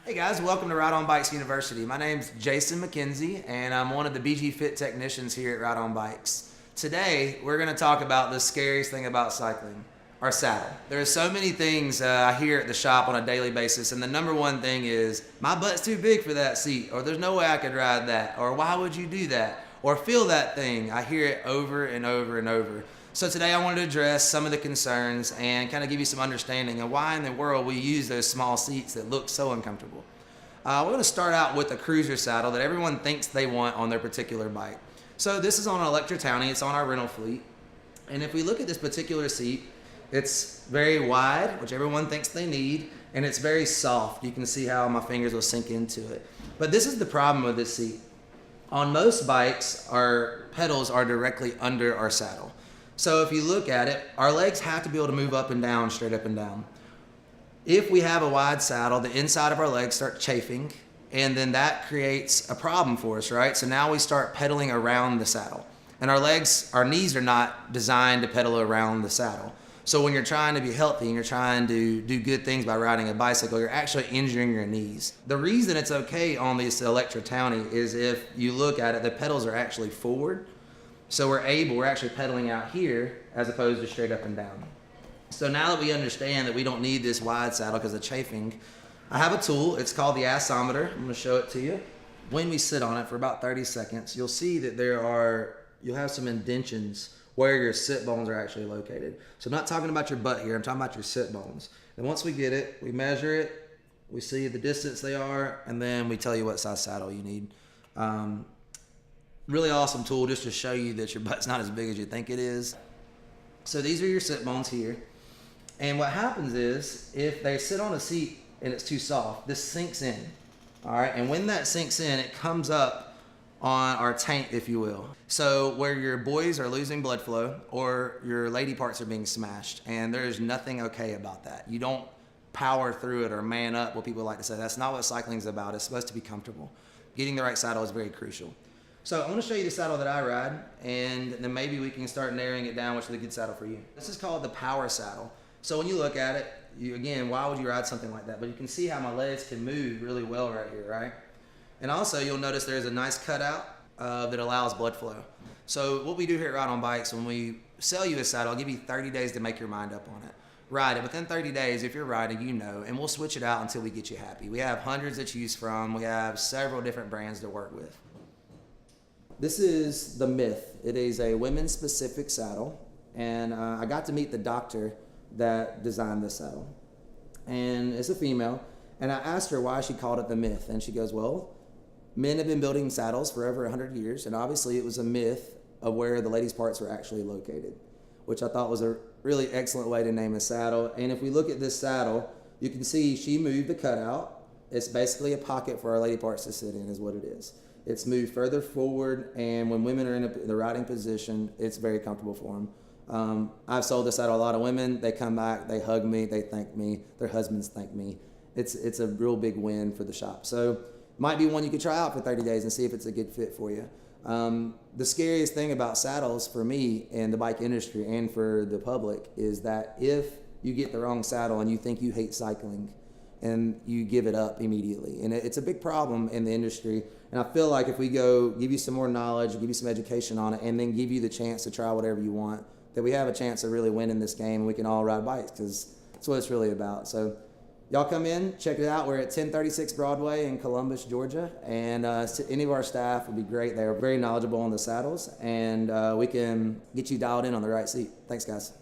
Hey guys, welcome to Ride On Bikes University. My name's Jason McKenzie and I'm one of the BG Fit technicians here at Ride On Bikes. Today, we're gonna talk about the scariest thing about cycling, our saddle. There are so many things I hear at the shop on a daily basis, and the number one thing is, my butt's too big for that seat, or there's no way I could ride that, or why would you do that, or feel that thing. I hear it over and over and over. So today I wanted to address some of the concerns and kind of give you some understanding of why in the world we use those small seats that look so uncomfortable. We're going to start out with a cruiser saddle that everyone thinks they want on their particular bike. So this is on an Electro-Townie, it's on our rental fleet. And if we look at this particular seat, it's very wide, which everyone thinks they need, and it's very soft. You can see how my fingers will sink into it. But this is the problem with this seat. On most bikes, our pedals are directly under our saddle. So if you look at it, our legs have to be able to move up and down, straight up and down. If we have a wide saddle, the inside of our legs start chafing, and then that creates a problem for us, right? So now we start pedaling around the saddle. And our knees are not designed to pedal around the saddle. So when you're trying to be healthy and you're trying to do good things by riding a bicycle, you're actually injuring your knees. The reason it's okay on this Electro-Townie is if you look at it, the pedals are actually forward. So we're actually pedaling out here as opposed to straight up and down. So now that we understand that we don't need this wide saddle because of chafing, I have a tool. It's called the Assometer. I'm going to show it to you. When we sit on it for about 30 seconds, you'll see that you'll have some indentions where your sit bones are actually located. So I'm not talking about your butt here. I'm talking about your sit bones. And once we get it, we measure it, we see the distance they are, and then we tell you what size saddle you need. Really awesome tool just to show you that your butt's not as big as you think it is. So these are your sit bones here. And what happens is, if they sit on a seat and it's too soft, this sinks in. All right, and when that sinks in, it comes up on our tank, if you will. So where your boys are losing blood flow or your lady parts are being smashed, and there's nothing okay about that. You don't power through it or man up, what people like to say. That's not what cycling is about. It's supposed to be comfortable. Getting the right saddle is very crucial. So I want to show you the saddle that I ride, and then maybe we can start narrowing it down, which is a good saddle for you. This is called the Power Saddle. So when you look at it, again, why would you ride something like that? But you can see how my legs can move really well right here, right? And also you'll notice there's a nice cutout that allows blood flow. So what we do here at Ride On Bikes, when we sell you a saddle, I'll give you 30 days to make your mind up on it. Ride it. Within 30 days, if you're riding, you know, and we'll switch it out until we get you happy. We have hundreds to choose from. We have several different brands to work with. This is the Myth. It is a women's specific saddle, and I got to meet the doctor that designed this saddle, and it's a female, and I asked her why she called it the Myth, and she goes, well, men have been building saddles for over 100 years, and obviously it was a myth of where the ladies' parts were actually located, which I thought was a really excellent way to name a saddle. And if we look at this saddle, you can see she moved the cutout. It's basically a pocket for our lady parts to sit in, is what it is. It's moved further forward, and when women are in the riding position, it's very comfortable for them. I've sold this saddle to a lot of women. They come back, they hug me, they thank me, their husbands thank me. It's a real big win for the shop. So might be one you could try out for 30 days and see if it's a good fit for you. The scariest thing about saddles for me and the bike industry and for the public is that if you get the wrong saddle and you think you hate cycling, and you give it up immediately. And it's a big problem in the industry. And I feel like if we go give you some more knowledge, give you some education on it, and then give you the chance to try whatever you want, that we have a chance to really win in this game, and we can all ride bikes, because that's what it's really about. So y'all come in, check it out. We're at 1036 Broadway in Columbus, Georgia. And any of our staff would be great. They're very knowledgeable on the saddles, and we can get you dialed in on the right seat. Thanks, guys.